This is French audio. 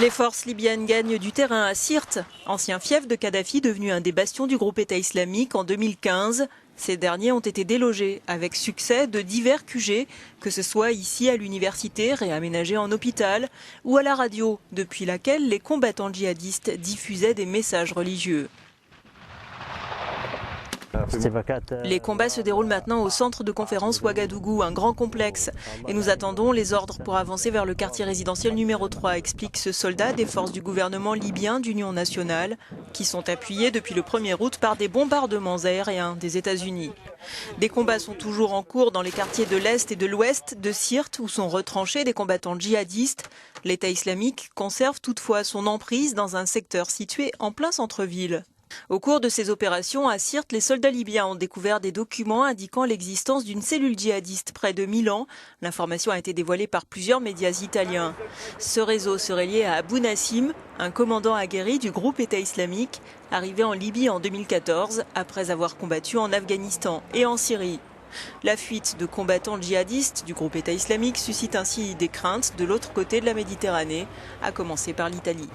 Les forces libyennes gagnent du terrain à Sirte, ancien fief de Kadhafi devenu un des bastions du groupe État islamique en 2015. Ces derniers ont été délogés avec succès de divers QG, que ce soit ici à l'université réaménagée en hôpital ou à la radio, depuis laquelle les combattants djihadistes diffusaient des messages religieux. Les combats se déroulent maintenant au centre de conférence Ouagadougou, un grand complexe. Et nous attendons les ordres pour avancer vers le quartier résidentiel numéro 3, explique ce soldat des forces du gouvernement libyen d'Union nationale, qui sont appuyés depuis le 1er août par des bombardements aériens des États-Unis. Des combats sont toujours en cours dans les quartiers de l'Est et de l'Ouest de Sirte, où sont retranchés des combattants djihadistes. L'État islamique conserve toutefois son emprise dans un secteur situé en plein centre-ville. Au cours de ces opérations à Sirte, les soldats libyens ont découvert des documents indiquant l'existence d'une cellule djihadiste près de Milan. L'information a été dévoilée par plusieurs médias italiens. Ce réseau serait lié à Abou Nassim, un commandant aguerri du groupe État islamique, arrivé en Libye en 2014 après avoir combattu en Afghanistan et en Syrie. La fuite de combattants djihadistes du groupe État islamique suscite ainsi des craintes de l'autre côté de la Méditerranée, à commencer par l'Italie.